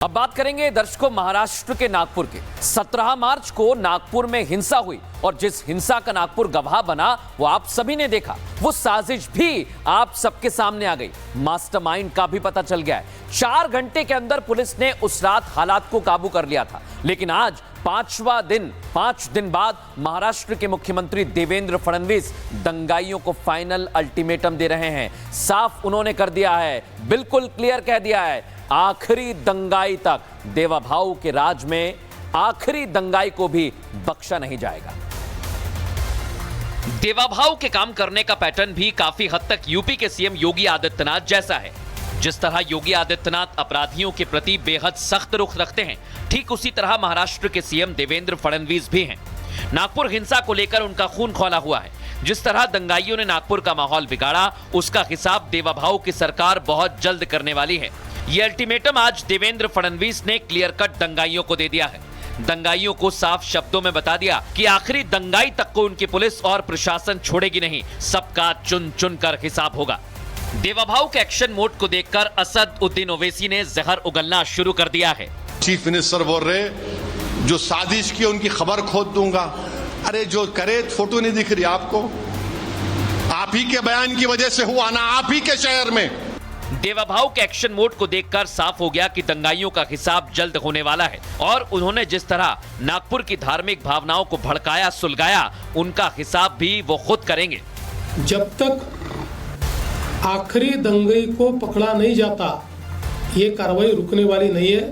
अब बात करेंगे दर्शकों महाराष्ट्र के नागपुर के। 17 मार्च को नागपुर में हिंसा हुई और जिस हिंसा का नागपुर गवाह बना वो आप सभी ने देखा। वो साजिश भी आप सबके सामने आ गई। मास्टरमाइंड का भी पता चल गया है। 4 घंटे के अंदर पुलिस ने उस रात हालात को काबू कर लिया था। लेकिन आज 5 दिन बाद महाराष्ट्र के मुख्यमंत्री देवेंद्र फडणवीस दंगाइयों को फाइनल अल्टीमेटम दे रहे हैं। साफ उन्होंने कर दिया है, बिल्कुल क्लियर कह दिया है, आखिरी दंगाई तक देवाभाऊ के राज में आखिरी दंगाई को भी बख्शा नहीं जाएगा। देवाभाऊ के काम करने का पैटर्न भी काफी हद तक यूपी के सीएम योगी आदित्यनाथ जैसा है। जिस तरह योगी आदित्यनाथ अपराधियों के प्रति बेहद सख्त रुख रखते हैं, ठीक उसी तरह महाराष्ट्र के सीएम देवेंद्र फडणवीस भी हैं। नागपुर हिंसा को लेकर उनका खून खौला हुआ है। जिस तरह दंगाइयों ने नागपुर का माहौल बिगाड़ा, उसका हिसाब देवाभाऊ की सरकार बहुत जल्द करने वाली है। यह अल्टीमेटम आज देवेंद्र फडणवीस ने क्लियर कट दंगाइयों को दे दिया है। दंगाइयों को साफ शब्दों में बता दिया कि आखिरी दंगाई तक को उनकी पुलिस और प्रशासन छोड़ेगी नहीं, सबका चुन चुन कर हिसाब होगा। देवाभाऊ के एक्शन मोड को देखकर असद उद्दीन ओवैसी ने जहर उगलना शुरू कर दिया है। चीफ मिनिस्टर बोल रहे जो साजिश की उनकी खबर खोद दूंगा। अरे जो करे फोटो नहीं दिख रही आपको? आप ही के बयान की वजह से हुआ ना, आप ही के शहर में। देवाभाऊ के एक्शन मोड को देखकर साफ हो गया कि दंगाइयों का हिसाब जल्द होने वाला है और उन्होंने जिस तरह नागपुर की धार्मिक भावनाओं को भड़काया सुलगाया, उनका हिसाब भी वो खुद करेंगे। जब तक आखिरी दंगाई को पकड़ा नहीं जाता, ये कार्रवाई रुकने वाली नहीं है।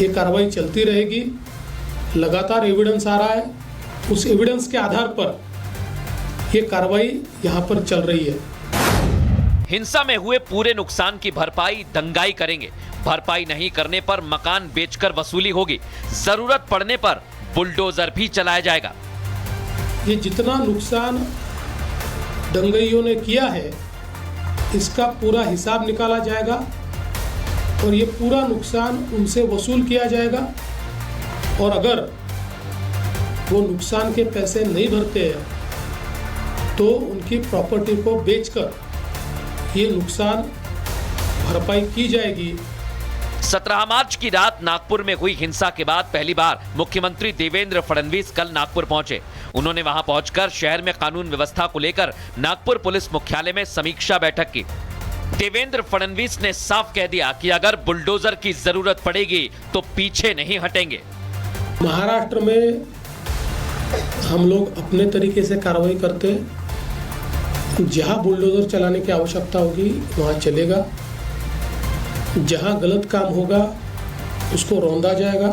ये कार्रवाई चलती रहेगी। लगातार एविडेंस आ रहा है, उस एविडेंस के आधार पर ये कार्रवाई यहाँ पर चल रही है। हिंसा में हुए पूरे नुकसान की भरपाई दंगाई करेंगे। भरपाई नहीं करने पर मकान बेचकर वसूली होगी। जरूरत पड़ने पर बुलडोजर भी चलाया जाएगा। ये जितना नुकसान दंगाइयों ने किया है, इसका पूरा हिसाब निकाला जाएगा और ये पूरा नुकसान उनसे वसूल किया जाएगा। और अगर वो नुकसान के पैसे नहीं भरते हैं तो उनकी प्रॉपर्टी को बेचकर ये नुकसान भरपाई की जाएगी। 17 मार्च की रात नागपुर में हुई हिंसा के बाद पहली बार मुख्यमंत्री देवेंद्र फडणवीस कल नागपुर पहुंचे। उन्होंने वहां पहुंचकर शहर में कानून व्यवस्था को लेकर नागपुर पुलिस मुख्यालय में समीक्षा बैठक की। देवेंद्र फडणवीस ने साफ कह दिया कि अगर बुलडोजर की जरूरत पड़ेगी तो पीछे नहीं हटेंगे। महाराष्ट्र में हम लोग अपने तरीके से कार्रवाई करते हैं। जहां बुलडोजर चलाने की आवश्यकता होगी वहां चलेगा। जहां गलत काम होगा उसको रौंदा जाएगा,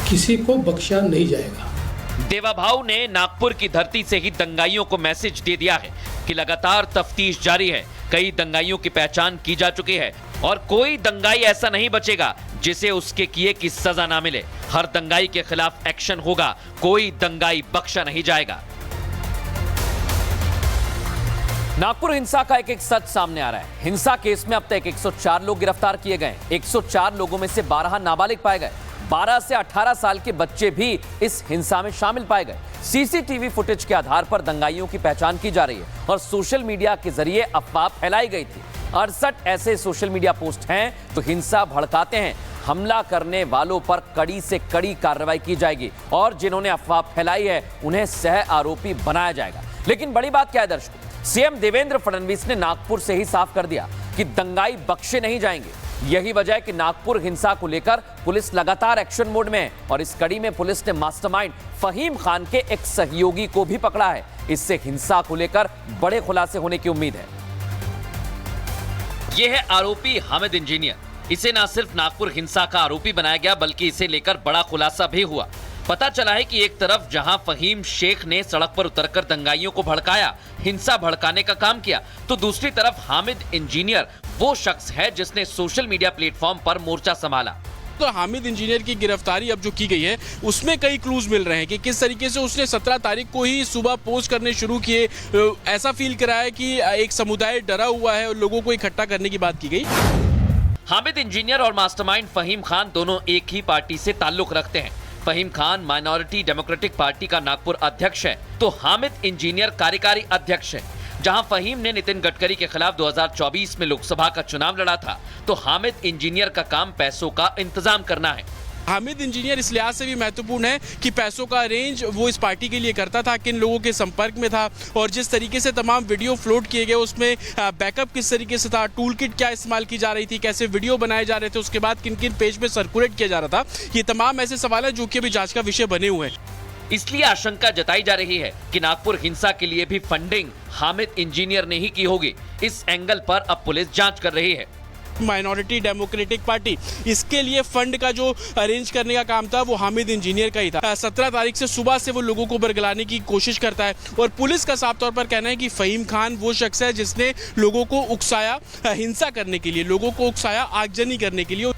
किसी को बख्शा नहीं जाएगा। देवाभाऊ ने नागपुर की धरती से ही दंगाइयों को मैसेज दे दिया है कि लगातार तफ्तीश जारी है। कई दंगाइयों की पहचान की जा चुकी है और कोई दंगाई ऐसा नहीं बचेगा जिसे उसके किए की सजा ना मिले। हर दंगाई के खिलाफ एक्शन होगा, कोई दंगाई बख्शा नहीं जाएगा। नागपुर हिंसा का एक सच सामने आ रहा है। हिंसा केस में अब तक 104 लोग गिरफ्तार किए गए। 104 लोगों में से 12 नाबालिग पाए गए। 12 से 18 साल के बच्चे भी इस हिंसा में शामिल पाए गए। सीसीटीवी फुटेज के आधार पर दंगाइयों की पहचान की जा रही है और सोशल मीडिया के जरिए अफवाह फैलाई गई थी। 68 ऐसे सोशल मीडिया पोस्ट हैं जो हिंसा भड़काते हैं। हमला करने वालों पर कड़ी से कड़ी कार्रवाई की जाएगी और जिन्होंने अफवाह फैलाई है उन्हें सह आरोपी बनाया जाएगा। लेकिन बड़ी बात क्या है दर्शकों, सीएम देवेंद्र फडणवीस ने नागपुर से ही साफ कर दिया कि दंगाई बख्शे नहीं जाएंगे। यही वजह है कि नागपुर हिंसा को लेकर पुलिस लगातार एक्शन मोड में है और इस कड़ी में पुलिस ने मास्टरमाइंड फहीम खान के एक सहयोगी को भी पकड़ा है। इससे हिंसा को लेकर बड़े खुलासे होने की उम्मीद है। यह है आरोपी हामिद इंजीनियर। इसे न सिर्फ नागपुर हिंसा का आरोपी बनाया गया बल्कि इसे लेकर बड़ा खुलासा भी हुआ। पता चला है कि एक तरफ जहां फहीम शेख ने सड़क पर उतरकर दंगाइयों को भड़काया, हिंसा भड़काने का काम किया, तो दूसरी तरफ हामिद इंजीनियर वो शख्स है जिसने सोशल मीडिया प्लेटफॉर्म पर मोर्चा संभाला। तो हामिद इंजीनियर की गिरफ्तारी अब जो की गई है उसमें कई क्लूज मिल रहे हैं कि किस तरीके से उसने 17 तारीख को ही सुबह पोस्ट करने शुरू किए। ऐसा फील करा है कि एक समुदाय डरा हुआ है और लोगों को इकट्ठा करने की बात की गई। हामिद इंजीनियर और मास्टरमाइंड फहीम खान दोनों एक ही पार्टी से ताल्लुक रखते हैं। Faheem Khan Minority Democratic Party का नागपुर अध्यक्ष है तो हामिद इंजीनियर कार्यकारी अध्यक्ष है। जहां फहीम ने नितिन गडकरी के खिलाफ 2024 में लोकसभा का चुनाव लड़ा था, तो हामिद इंजीनियर का काम पैसों का इंतजाम करना है। हामिद इंजीनियर इस लिहाज से भी महत्वपूर्ण है कि पैसों का अरेंज वो इस पार्टी के लिए करता था, किन लोगों के संपर्क में था और जिस तरीके से तमाम वीडियो फ्लोट किए गए उसमें बैकअप किस तरीके से था, टूल किट क्या इस्तेमाल की जा रही थी, कैसे वीडियो बनाए जा रहे थे, उसके बाद किन किन पेज पे सर्कुलेट किया जा रहा था, ये तमाम ऐसे सवाल है जो कि अभी जांच का विषय बने हुए हैं। इसलिए आशंका जताई जा रही है कि नागपुर हिंसा के लिए भी फंडिंग हामिद इंजीनियर ने ही की होगी। इस एंगल पर अब पुलिस जांच कर रही है। माइनॉरिटी डेमोक्रेटिक पार्टी, इसके लिए फंड का जो अरेंज करने का काम था वो हामिद इंजीनियर का ही था। 17 तारीख से सुबह से वो लोगों को बरगलाने की कोशिश करता है और पुलिस का साफ तौर पर कहना है कि फहीम खान वो शख्स है जिसने लोगों को उकसाया हिंसा करने के लिए, लोगों को उकसाया आगजनी करने के लिए।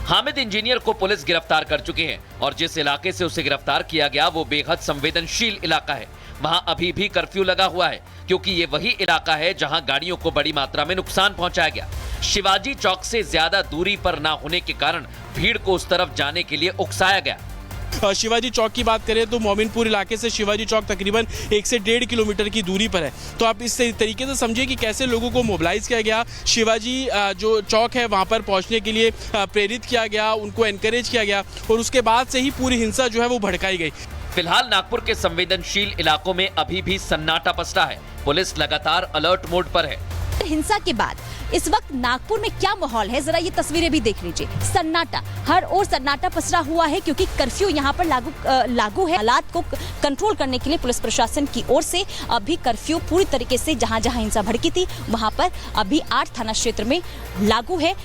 हामिद इंजीनियर को पुलिस गिरफ्तार कर चुकी है और जिस इलाके से उसे गिरफ्तार किया गया वो बेहद संवेदनशील इलाका है। वहां अभी भी कर्फ्यू लगा हुआ है क्योंकि ये वही इलाका है जहां गाड़ियों को बड़ी मात्रा में नुकसान पहुंचाया गया। शिवाजी चौक से ज्यादा दूरी पर ना होने के कारण भीड़ को उस तरफ जाने के लिए उकसाया गया। शिवाजी चौक की बात करें तो मोमिनपुर इलाके से शिवाजी चौक तकरीबन 1 से 1.5 किलोमीटर की दूरी पर है। तो आप इस तरीके से समझिए कि कैसे लोगों को मोबिलाइज किया गया, शिवाजी जो चौक है वहां पर पहुंचने के लिए प्रेरित किया गया, उनको एनकरेज किया गया और उसके बाद से ही पूरी हिंसा जो है वो भड़काई गई। फिलहाल नागपुर के संवेदनशील इलाकों में अभी भी सन्नाटा पसरा है। पुलिस लगातार अलर्ट मोड पर है। हिंसा के बाद इस वक्त नागपुर में क्या माहौल है, जरा ये तस्वीरें भी देख लीजिए। सन्नाटा, हर ओर सन्नाटा पसरा हुआ है क्योंकि कर्फ्यू यहाँ पर लागू है। हालात को कंट्रोल करने के लिए पुलिस प्रशासन की ओर से अभी कर्फ्यू पूरी तरीके से जहां जहां हिंसा भड़की थी वहां पर अभी 8 थाना क्षेत्र में लागू है।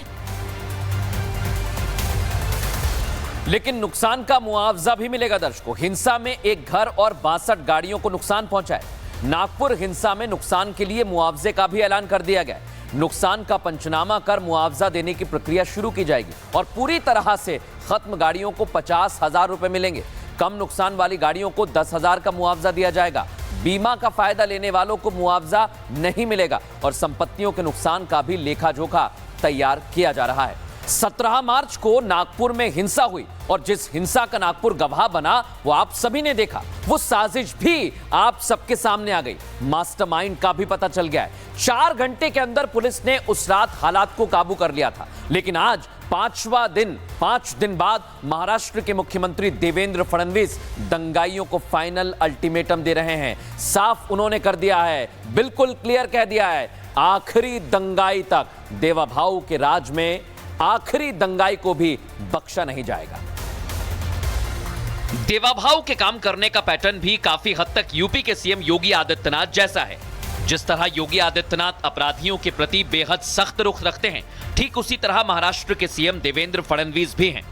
लेकिन नुकसान का मुआवजा भी मिलेगा दर्शकों। हिंसा में एक घर और 62 गाड़ियों को नुकसान पहुंचा है। नागपुर हिंसा में नुकसान के लिए मुआवजे का भी ऐलान कर दिया गया है। नुकसान का पंचनामा कर मुआवजा देने की प्रक्रिया शुरू की जाएगी और पूरी तरह से खत्म गाड़ियों को 50,000 रुपए मिलेंगे। कम नुकसान वाली गाड़ियों को 10,000 का मुआवजा दिया जाएगा। बीमा का फायदा लेने वालों को मुआवजा नहीं मिलेगा और संपत्तियों के नुकसान का भी लेखा जोखा तैयार किया जा रहा है। 17 मार्च को नागपुर में हिंसा हुई और जिस हिंसा का नागपुर गवाह बना वो आप सभी ने देखा। वो साजिश भी आप सबके सामने आ गई। मास्टरमाइंड का भी पता चल गया है। 4 घंटे के अंदर पुलिस ने उस रात हालात को काबू कर लिया था। लेकिन आज 5 दिन बाद महाराष्ट्र के मुख्यमंत्री देवेंद्र फडणवीस दंगाइयों को फाइनल अल्टीमेटम दे रहे हैं। साफ उन्होंने कर दिया है, बिल्कुल क्लियर कह दिया है, आखिरी दंगाई तक देवाभाऊ के राज में आखिरी दंगाई को भी बख्शा नहीं जाएगा। देवाभाऊ के काम करने का पैटर्न भी काफी हद तक यूपी के सीएम योगी आदित्यनाथ जैसा है। जिस तरह योगी आदित्यनाथ अपराधियों के प्रति बेहद सख्त रुख रखते हैं, ठीक उसी तरह महाराष्ट्र के सीएम देवेंद्र फडणवीस भी हैं।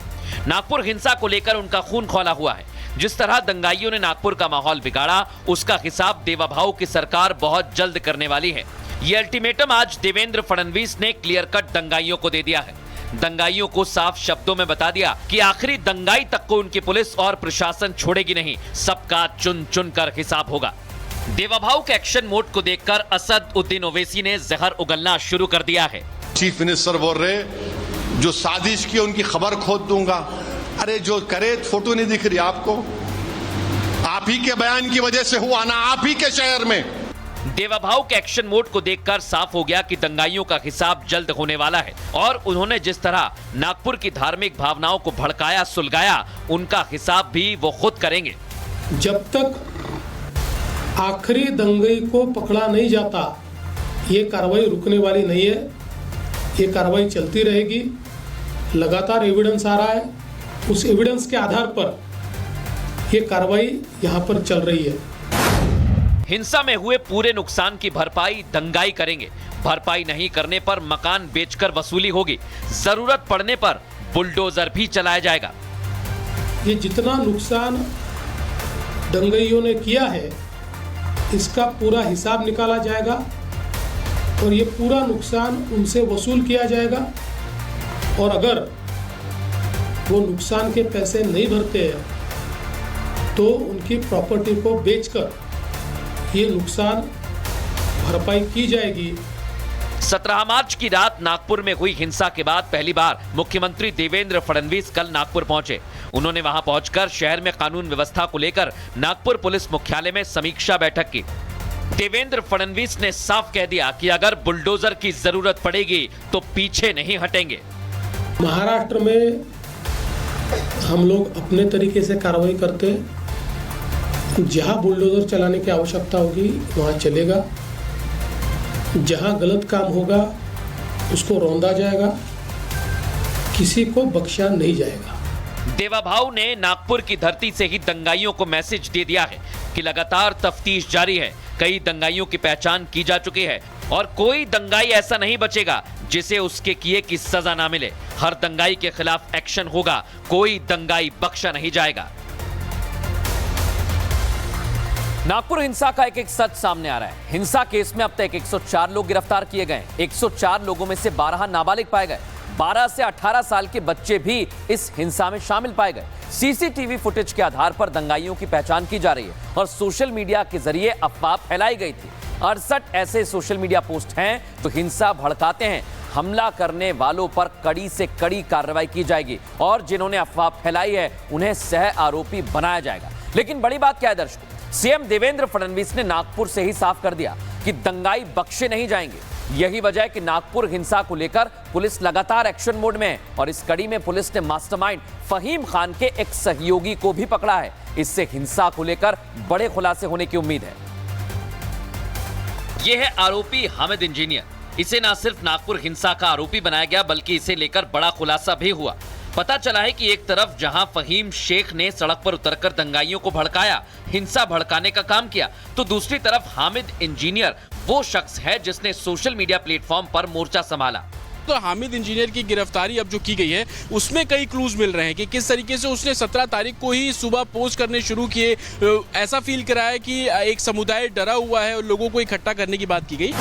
नागपुर हिंसा को लेकर उनका खून खौला हुआ है। जिस तरह दंगाइयों ने नागपुर का माहौल बिगाड़ा, उसका हिसाब देवाभाऊ की सरकार बहुत जल्द करने वाली है। यह अल्टीमेटम आज देवेंद्र फडणवीस ने क्लियर कट दंगाइयों को दे दिया है। दंगाइयों को साफ शब्दों में बता दिया कि आखिरी दंगाई तक को उनकी पुलिस और प्रशासन छोड़ेगी नहीं, सबका चुन चुन कर हिसाब होगा। देवाभाऊ के एक्शन मोड को देखकर असद उद्दीन ओवैसी ने जहर उगलना शुरू कर दिया है। चीफ मिनिस्टर बोल रहे जो साजिश की उनकी खबर खोद दूंगा। अरे जो करे फोटो नहीं दिख रही आपको? आप ही के बयान की वजह से हुआ ना, आप ही के शहर में। देवाभाऊ के एक्शन मोड को देखकर साफ हो गया कि दंगाइयों का हिसाब जल्द होने वाला है और उन्होंने जिस तरह नागपुर की धार्मिक भावनाओं को भड़काया सुलगाया, उनका हिसाब भी वो खुद करेंगे। जब तक आखिरी दंगई को पकड़ा नहीं जाता, ये कार्रवाई रुकने वाली नहीं है। ये कार्रवाई चलती रहेगी। लगातार एविडेंस आ रहा है, उस एविडेंस के आधार पर ये कार्रवाई यहाँ पर चल रही है। हिंसा में हुए पूरे नुकसान की भरपाई दंगाई करेंगे। भरपाई नहीं करने पर मकान बेचकर वसूली होगी। जरूरत पड़ने पर बुलडोजर भी चलाया जाएगा। ये जितना नुकसान दंगाइयों ने किया है, इसका पूरा हिसाब निकाला जाएगा और ये पूरा नुकसान उनसे वसूल किया जाएगा। और अगर वो नुकसान के पैसे नहीं भरते हैं तो उनकी प्रॉपर्टी को बेचकर ये नुकसान भरपाई की जाएगी। 17 मार्च की रात नागपुर में हुई हिंसा के बाद पहली बार मुख्यमंत्री देवेंद्र फडणवीस कल नागपुर पहुंचे। उन्होंने वहां पहुंचकर शहर में कानून व्यवस्था को लेकर नागपुर पुलिस मुख्यालय में समीक्षा बैठक की। देवेंद्र फडणवीस ने साफ कह दिया कि अगर बुलडोजर की जरूरत पड़ेगी तो पीछे नहीं हटेंगे। महाराष्ट्र में हम लोग अपने तरीके से कार्रवाई करते हैं। जहां बुलडोजर चलाने की आवश्यकता होगी वहां चलेगा, जहां गलत काम होगा उसको रौंदा जाएगा, किसी को बख्शा नहीं जाएगा। देवाभाऊ ने नागपुर की धरती से ही दंगाइयों को मैसेज दे दिया है कि लगातार तफ्तीश जारी है। कई दंगाइयों की पहचान की जा चुकी है और कोई दंगाई ऐसा नहीं बचेगा जिसे उसके किए की सजा ना मिले। हर दंगाई के खिलाफ एक्शन होगा, कोई दंगाई बख्शा नहीं जाएगा। नागपुर हिंसा का एक सच सामने आ रहा है। हिंसा केस में अब तक 104 लोग गिरफ्तार किए गए। 104 लोगों में से 12 नाबालिग पाए गए। 12 से 18 साल के बच्चे भी इस हिंसा में शामिल पाए गए। सीसीटीवी फुटेज के आधार पर दंगाइयों की पहचान की जा रही है और सोशल मीडिया के जरिए अफवाह फैलाई गई थी। 68 ऐसे सोशल मीडिया पोस्ट हैं तो हिंसा भड़काते हैं। हमला करने वालों पर कड़ी से कड़ी कार्रवाई की जाएगी और जिन्होंने अफवाह फैलाई है उन्हें सह आरोपी बनाया जाएगा। लेकिन बड़ी बात क्या है दर्शकों, सीएम देवेंद्र फडणवीस ने नागपुर से ही साफ कर दिया कि दंगाई बख्शे नहीं जाएंगे। यही वजह है कि नागपुर हिंसा को लेकर पुलिस लगातार एक्शन मोड में है और इस कड़ी में पुलिस ने मास्टरमाइंड फहीम खान के एक सहयोगी को भी पकड़ा है। इससे हिंसा को लेकर बड़े खुलासे होने की उम्मीद है। यह है आरोपी हामिद इंजीनियर। इसे न सिर्फ नागपुर हिंसा का आरोपी बनाया गया बल्कि इसे लेकर बड़ा खुलासा भी हुआ। पता चला है कि एक तरफ जहां फहीम शेख ने सड़क पर उतरकर दंगाइयों को भड़काया, हिंसा भड़काने का काम किया, तो दूसरी तरफ हामिद इंजीनियर वो शख्स है जिसने सोशल मीडिया प्लेटफॉर्म पर मोर्चा संभाला। तो हामिद इंजीनियर की गिरफ्तारी अब जो की गई है उसमें कई क्लूज मिल रहे हैं कि किस तरीके से उसने 17 तारीख को ही सुबह पोस्ट करने शुरू किए। ऐसा फील करा है कि एक समुदाय डरा हुआ है और लोगों को इकट्ठा करने की बात की गई।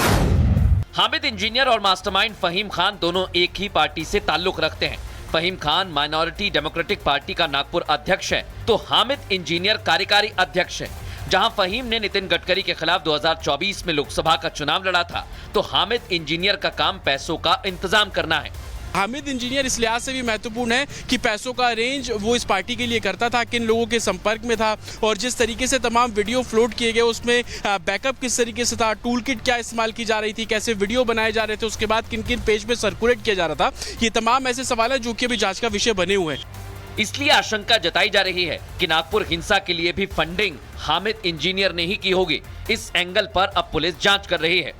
हामिद इंजीनियर और मास्टरमाइंड फहीम खान दोनों एक ही पार्टी से ताल्लुक रखते हैं। Faheem Khan Minority Democratic Party का नागपुर अध्यक्ष है तो हामिद इंजीनियर कार्यकारी अध्यक्ष है। जहां फहीम ने नितिन गडकरी के खिलाफ 2024 में लोकसभा का चुनाव लड़ा था तो हामिद इंजीनियर का काम पैसों का इंतजाम करना है। हामिद इंजीनियर इस लिहाज से भी महत्वपूर्ण है कि पैसों का अरेंज वो इस पार्टी के लिए करता था, किन लोगों के संपर्क में था और जिस तरीके से तमाम वीडियो फ्लोट किए गए उसमें बैकअप किस तरीके से था, टूल किट क्या इस्तेमाल की जा रही थी, कैसे वीडियो बनाए जा रहे थे, उसके बाद किन किन पेज पे सर्कुलेट किया जा रहा था। ये तमाम ऐसे सवाल है जो कि अभी जांच का विषय बने हुए हैं। इसलिए आशंका जताई जा रही है कि नागपुर हिंसा के लिए भी फंडिंग हामिद इंजीनियर ने ही की होगी। इस एंगल पर अब पुलिस जांच कर रही है।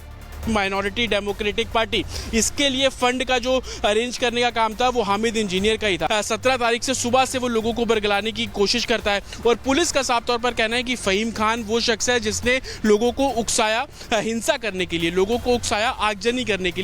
माइनॉरिटी डेमोक्रेटिक पार्टी इसके लिए फंड का जो अरेंज करने का काम था वो हामिद इंजीनियर का ही था। 17 तारीख से सुबह से वो लोगों को बरगलाने की कोशिश करता है और पुलिस का साफ तौर पर कहना है कि फहीम खान वो शख्स है जिसने लोगों को उकसाया हिंसा करने के लिए, लोगों को उकसाया आगजनी करने के लिए।